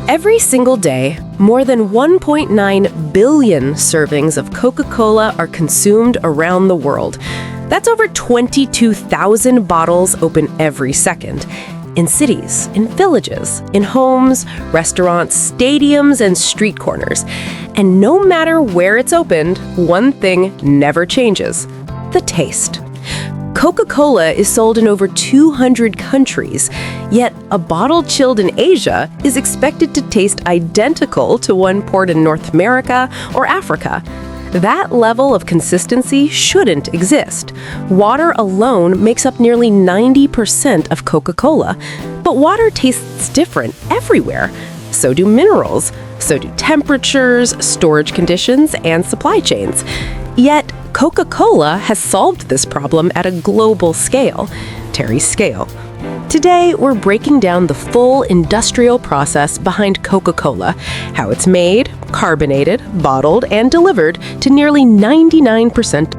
Every single day, more than 1.9 billion servings of Coca-Cola are consumed around the world. That's over 22,000 bottles open every second. In cities, in villages, in homes, restaurants, stadiums, and street corners. And no matter where it's opened, one thing never changes: the taste. Coca-Cola is sold in over 200 countries, yet a bottle chilled in Asia is expected to taste identical to one poured in North America or Africa. That level of consistency shouldn't exist. Water alone makes up nearly 90% of Coca-Cola, but water tastes different everywhere. So do minerals, so do temperatures, storage conditions, and supply chains. Yet, Coca-Cola has solved this problem at a global scale, Terry's scale. Today, we're breaking down the full industrial process behind Coca-Cola, how it's made, carbonated, bottled, and delivered to nearly 99%.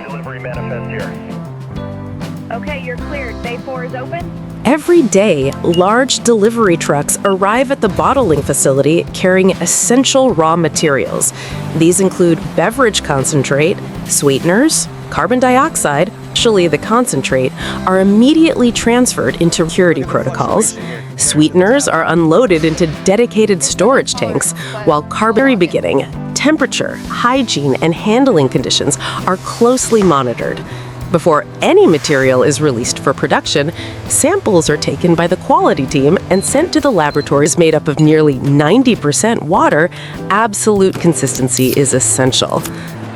Delivery manifest here. Okay, you're cleared. Bay 4 is open? Every day, large delivery trucks arrive at the bottling facility carrying essential raw materials. These include beverage concentrate, sweeteners, carbon dioxide, especially the concentrate, are immediately transferred into security protocols. Sweeteners are unloaded into dedicated storage tanks, while carbon beginning, temperature, hygiene, and handling conditions are closely monitored. Before any material is released for production, samples are taken by the quality team and sent to the laboratories made up of nearly 90% water. Absolute consistency is essential.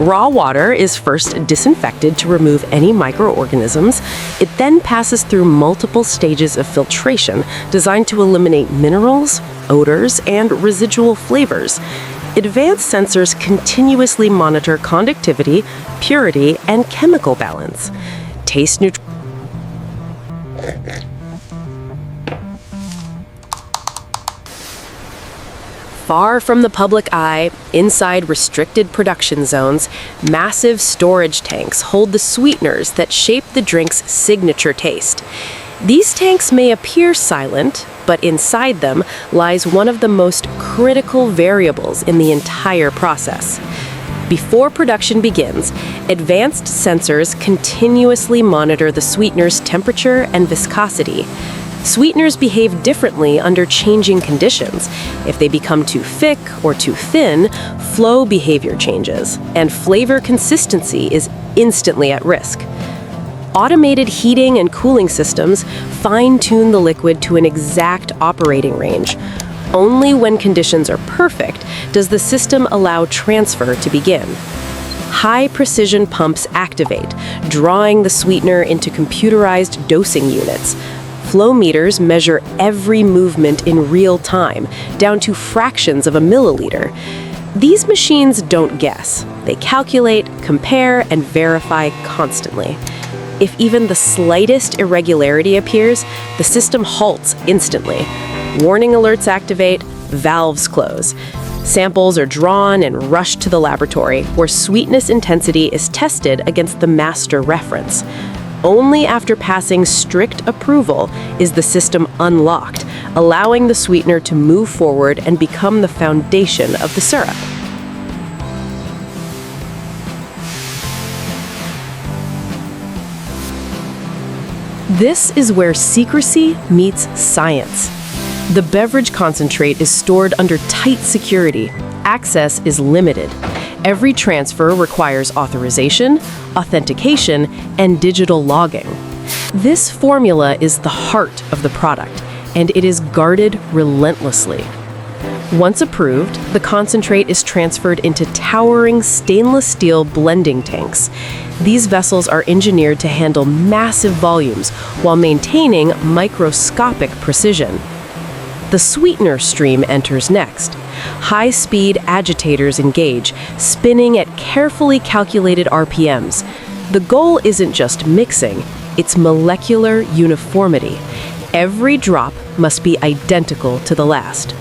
Raw water is first disinfected to remove any microorganisms. It then passes through multiple stages of filtration designed to eliminate minerals, odors, and residual flavors. Advanced sensors continuously monitor conductivity, purity, and chemical balance. Taste neutral. Far from the public eye, inside restricted production zones, massive storage tanks hold the sweeteners that shape the drink's signature taste. These tanks may appear silent, but inside them lies one of the most critical variables in the entire process. Before production begins, advanced sensors continuously monitor the sweetener's temperature and viscosity. Sweeteners behave differently under changing conditions. If they become too thick or too thin, flow behavior changes, and flavor consistency is instantly at risk. Automated heating and cooling systems fine-tune the liquid to an exact operating range. Only when conditions are perfect does the system allow transfer to begin. High-precision pumps activate, drawing the sweetener into computerized dosing units. Flow meters measure every movement in real time, down to fractions of a milliliter. These machines don't guess. They calculate, compare, and verify constantly. If even the slightest irregularity appears, the system halts instantly. Warning alerts activate, valves close. Samples are drawn and rushed to the laboratory, where sweetness intensity is tested against the master reference. Only after passing strict approval is the system unlocked, allowing the sweetener to move forward and become the foundation of the syrup. This is where secrecy meets science. The beverage concentrate is stored under tight security. Access is limited. Every transfer requires authorization, authentication, and digital logging. This formula is the heart of the product, and it is guarded relentlessly. Once approved, the concentrate is transferred into towering stainless steel blending tanks. These vessels are engineered to handle massive volumes while maintaining microscopic precision. The sweetener stream enters next. High-speed agitators engage, spinning at carefully calculated RPMs. The goal isn't just mixing, it's molecular uniformity. Every drop must be identical to the last.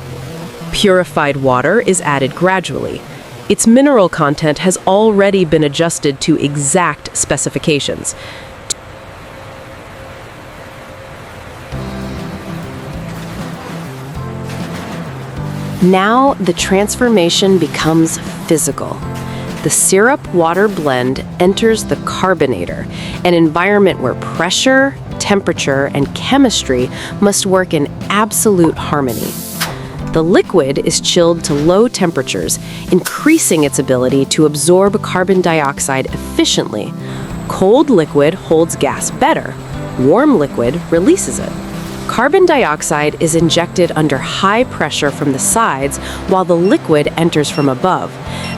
Purified water is added gradually. Its mineral content has already been adjusted to exact specifications. Now the transformation becomes physical. The syrup-water blend enters the carbonator, an environment where pressure, temperature, and chemistry must work in absolute harmony. The liquid is chilled to low temperatures, increasing its ability to absorb carbon dioxide efficiently. Cold liquid holds gas better. Warm liquid releases it. Carbon dioxide is injected under high pressure from the sides while the liquid enters from above.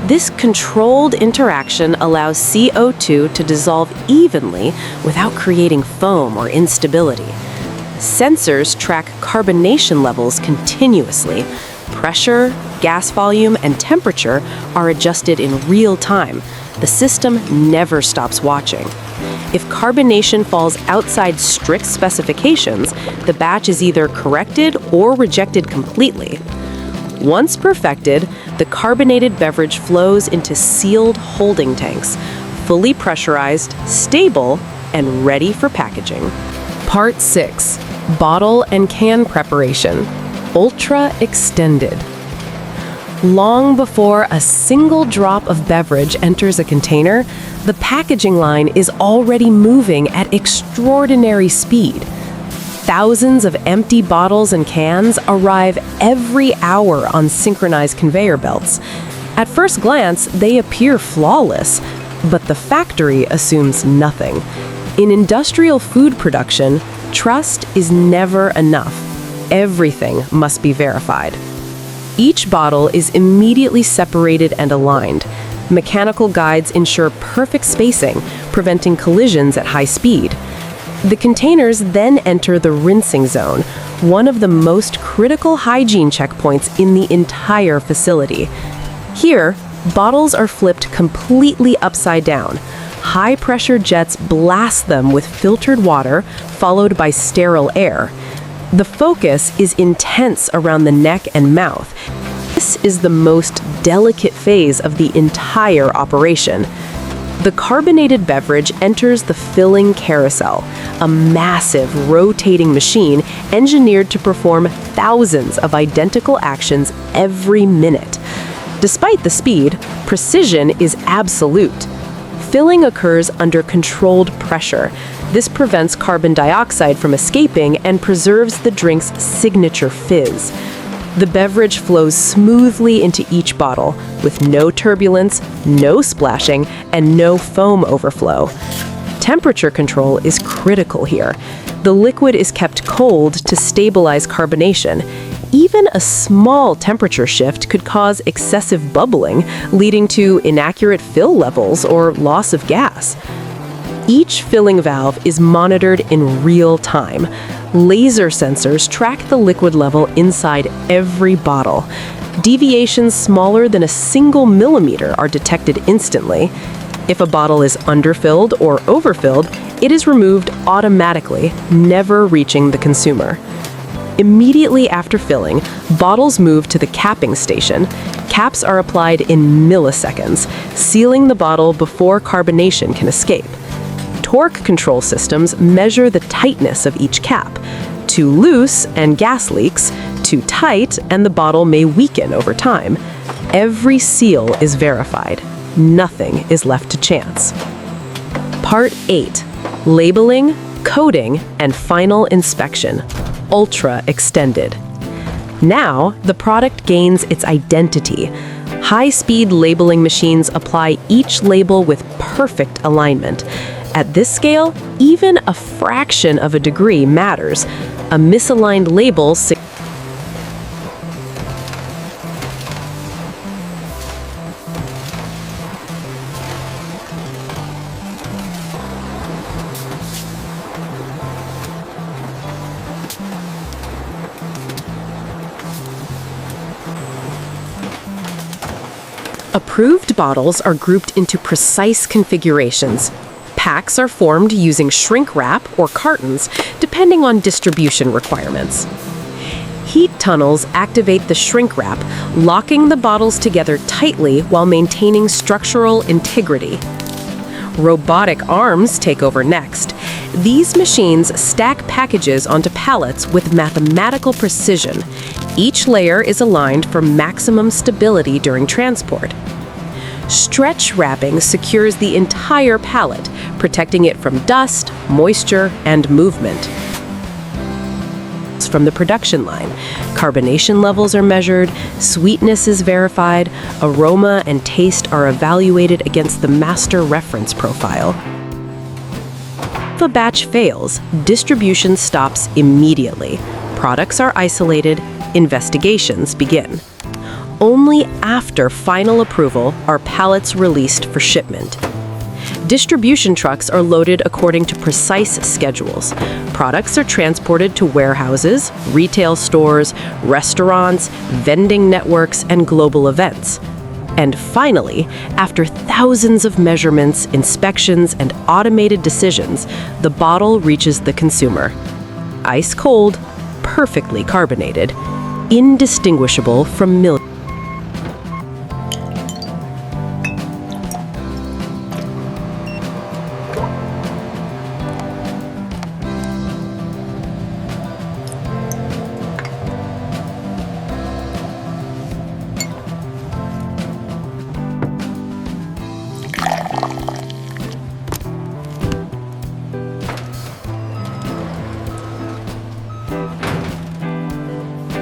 This controlled interaction allows CO2 to dissolve evenly without creating foam or instability. Sensors track carbonation levels continuously. Pressure, gas volume, and temperature are adjusted in real time. The system never stops watching. If carbonation falls outside strict specifications, the batch is either corrected or rejected completely. Once perfected, the carbonated beverage flows into sealed holding tanks, fully pressurized, stable, and ready for packaging. Part 6. Bottle and can preparation. Ultra extended. Long before a single drop of beverage enters a container, the packaging line is already moving at extraordinary speed. Thousands of empty bottles and cans arrive every hour on synchronized conveyor belts. At first glance, they appear flawless, but the factory assumes nothing. In industrial food production, trust is never enough. Everything must be verified. Each bottle is immediately separated and aligned. Mechanical guides ensure perfect spacing, preventing collisions at high speed. The containers then enter the rinsing zone, one of the most critical hygiene checkpoints in the entire facility. Here, bottles are flipped completely upside down. High-pressure jets blast them with filtered water, followed by sterile air. The focus is intense around the neck and mouth. This is the most delicate phase of the entire operation. The carbonated beverage enters the filling carousel, a massive rotating machine engineered to perform thousands of identical actions every minute. Despite the speed, precision is absolute. Filling occurs under controlled pressure. This prevents carbon dioxide from escaping and preserves the drink's signature fizz. The beverage flows smoothly into each bottle, with no turbulence, no splashing, and no foam overflow. Temperature control is critical here. The liquid is kept cold to stabilize carbonation. Even a small temperature shift could cause excessive bubbling, leading to inaccurate fill levels or loss of gas. Each filling valve is monitored in real time. Laser sensors track the liquid level inside every bottle. Deviations smaller than a single millimeter are detected instantly. If a bottle is underfilled or overfilled, it is removed automatically, never reaching the consumer. Immediately after filling, bottles move to the capping station. Caps are applied in milliseconds, sealing the bottle before carbonation can escape. Torque control systems measure the tightness of each cap. Too loose and gas leaks, too tight and the bottle may weaken over time. Every seal is verified. Nothing is left to chance. Part 8. Labeling, coding, and final inspection. Ultra extended. Now, the product gains its identity. High-speed labeling machines apply each label with perfect alignment. At this scale, even a fraction of a degree matters. A misaligned label Approved bottles are grouped into precise configurations. Packs are formed using shrink wrap or cartons, depending on distribution requirements. Heat tunnels activate the shrink wrap, locking the bottles together tightly while maintaining structural integrity. Robotic arms take over next. These machines stack packages onto pallets with mathematical precision. Each layer is aligned for maximum stability during transport. Stretch wrapping secures the entire pallet, protecting it from dust, moisture, and movement. From the production line, carbonation levels are measured, sweetness is verified, aroma and taste are evaluated against the master reference profile. If a batch fails, distribution stops immediately. Products are isolated, investigations begin. Only after final approval are pallets released for shipment. Distribution trucks are loaded according to precise schedules. Products are transported to warehouses, retail stores, restaurants, vending networks, and global events. And finally, after thousands of measurements, inspections, and automated decisions, the bottle reaches the consumer. Ice cold, perfectly carbonated, indistinguishable from milk.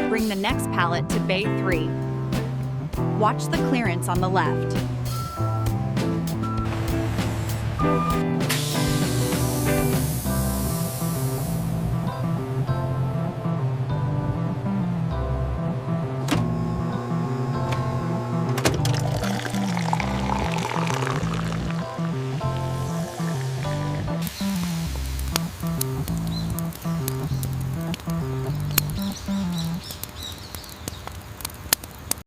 Bring the next pallet to Bay 3. Watch the clearance on the left.